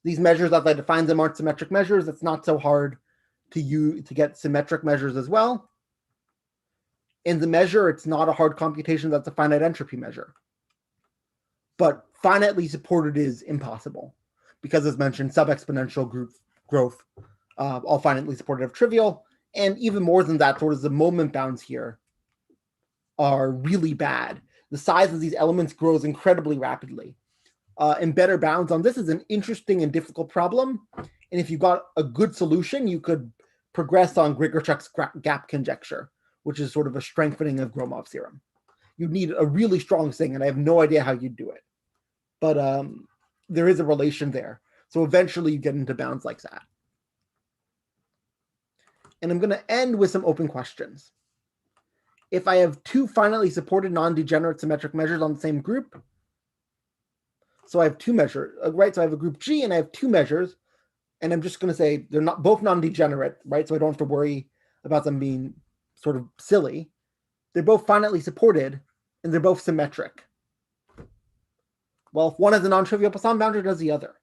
These measures, as I defined them, aren't symmetric measures. It's not so hard to get symmetric measures as well. In the measure, it's not a hard computation. That's a finite entropy measure. But finitely supported is impossible because, as mentioned, sub-exponential group growth, all finitely supported of trivial. And even more than that, sort of the moment bounds here are really bad. The size of these elements grows incredibly rapidly. And better bounds on this is an interesting and difficult problem. And if you got a good solution, you could progress on Grigorchuk's gap conjecture, which is sort of a strengthening of Gromov's theorem. You'd need a really strong thing, and I have no idea how you'd do it. But there is a relation there. So eventually you get into bounds like that. And I'm going to end with some open questions. If I have two finitely supported non-degenerate symmetric measures on the same group, so I have two measures, right? So I have a group G and I have two measures, and I'm just going to say they're not both non-degenerate, right? So I don't have to worry about them being sort of silly. They're both finitely supported, and they're both symmetric. Well, if one has a non-trivial Poisson boundary, does the other?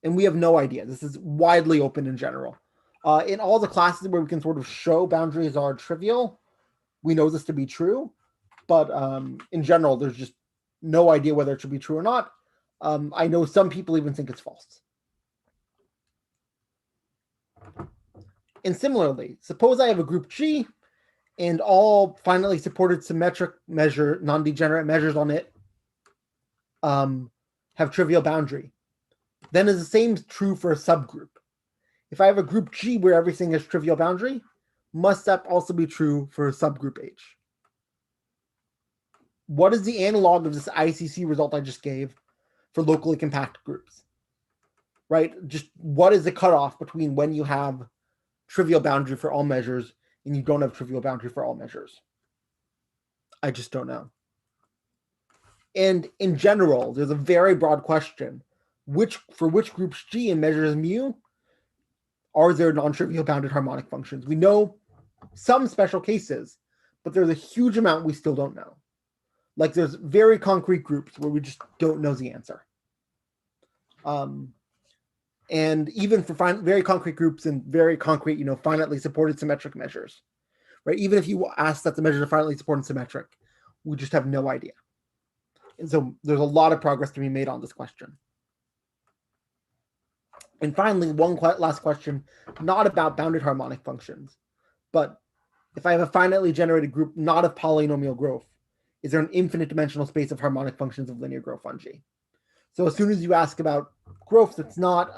And we have no idea. This is widely open in general. In all the classes where we can sort of show boundaries are trivial, we know this to be true. But in general, there's just no idea whether it should be true or not. I know some people even think it's false. And similarly, suppose I have a group G and all finitely supported symmetric non-degenerate measures on it have trivial boundary. Then is the same true for a subgroup. If I have a group G where everything is trivial boundary, must that also be true for a subgroup H? What is the analog of this ICC result I just gave for locally compact groups? Right? Just what is the cutoff between when you have trivial boundary for all measures and you don't have trivial boundary for all measures? I just don't know. And in general, there's a very broad question. For which groups G and measures mu are there non-trivial bounded harmonic functions? We know some special cases, but there's a huge amount we still don't know. Like there's very concrete groups where we just don't know the answer. And even for very concrete groups and very concrete, finitely supported symmetric measures, right? Even if you ask that the measures are finitely supported and symmetric, we just have no idea. And so there's a lot of progress to be made on this question. And finally, one last question, not about bounded harmonic functions, but if I have a finitely generated group not of polynomial growth, is there an infinite dimensional space of harmonic functions of linear growth on G? So as soon as you ask about growth that's not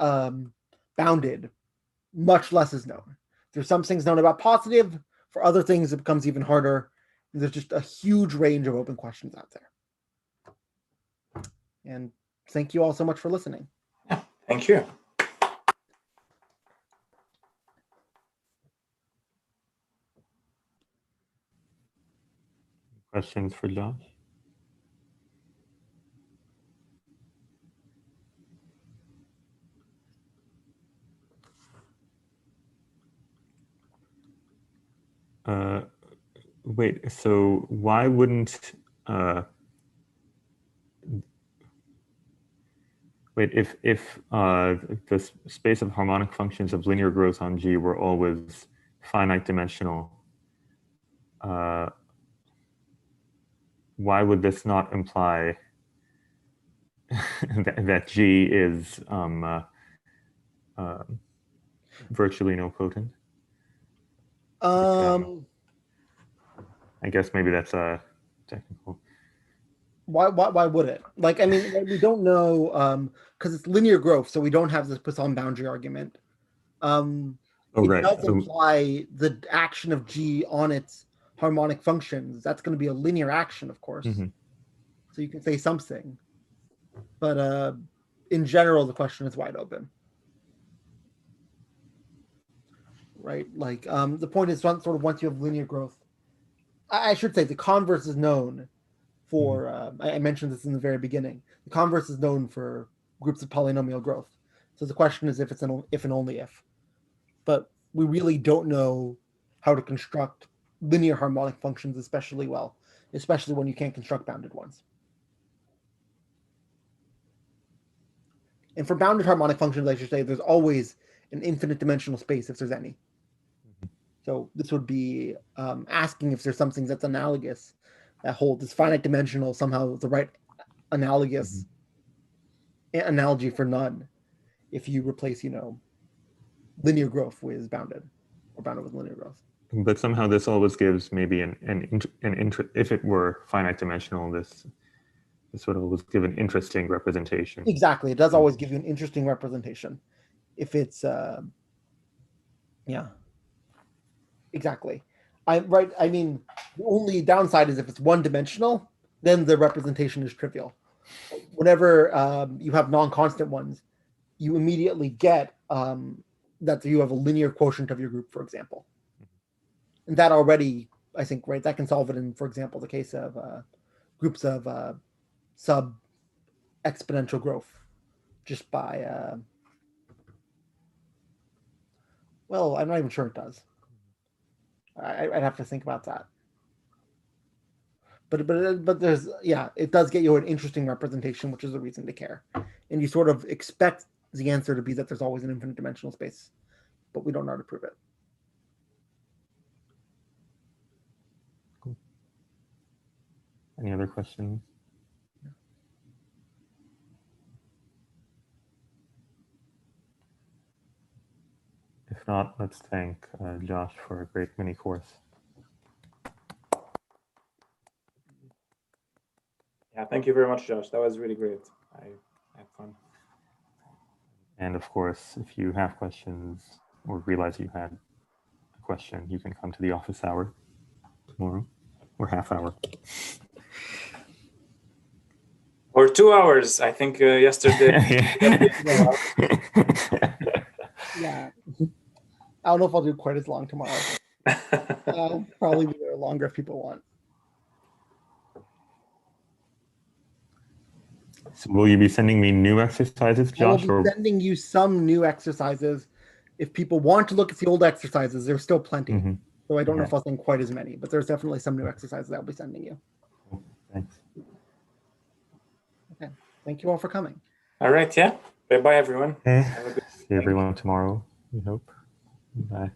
bounded, much less is known. There's some things known about positive. For other things, it becomes even harder. There's just a huge range of open questions out there. And thank you all so much for listening. Yeah, thank you. Questions for Josh? Wait, so why wouldn't if the space of harmonic functions of linear growth on G were always finite dimensional, why would this not imply that G is virtually nilpotent? I guess maybe that's a technical. Why would it? Like, I mean, we don't know because it's linear growth, so we don't have this Poisson boundary argument. It does imply the action of G on its harmonic functions. That's going to be a linear action, of course. Mm-hmm. So you can say something. But in general, the question is wide open. Right? Like, the point is sort of once you have linear growth, I should say the converse is known for, I mentioned this in the very beginning, the converse is known for groups of polynomial growth. So the question is if it's an if and only if. But we really don't know how to construct linear harmonic functions especially well. especially when you can't construct bounded ones. And for bounded harmonic functions, I should say, there's always an infinite dimensional space if there's any. So this would be asking if there's something that's analogous that holds this finite dimensional, somehow the right analogous analogy for none if you replace, linear growth with bounded or bounded with linear growth. But somehow this always gives maybe if it were finite dimensional, this would always give an interesting representation. Exactly. It does always give you an interesting representation. If it's, yeah, exactly. I mean, the only downside is if it's one dimensional, then the representation is trivial. Whenever you have non-constant ones, you immediately get that you have a linear quotient of your group, for example. And that already, I think, right, that can solve it in, for example, the case of groups of sub-exponential growth, just by, well, I'm not even sure it does. I'd have to think about that. But there's, yeah, it does get you an interesting representation, which is a reason to care. And you sort of expect the answer to be that there's always an infinite dimensional space, but we don't know how to prove it. Cool. Any other questions? If not, let's thank Josh for a great mini course. Yeah, thank you very much, Josh. That was really great. I had fun. And of course, if you have questions or realize you had a question, you can come to the office hour tomorrow, or half hour. Or 2 hours, I think yesterday. Yeah. I don't know if I'll do quite as long tomorrow. I'll probably be there longer if people want. So will you be sending me new exercises, Josh? I will be sending you some new exercises. If people want to look at the old exercises, there's still plenty. So I don't know if I'll send quite as many, but there's definitely some new exercises I'll be sending you. Thanks. Okay. Thank you all for coming. All right, yeah. Bye-bye, everyone. Okay. See everyone tomorrow, we hope. Bye.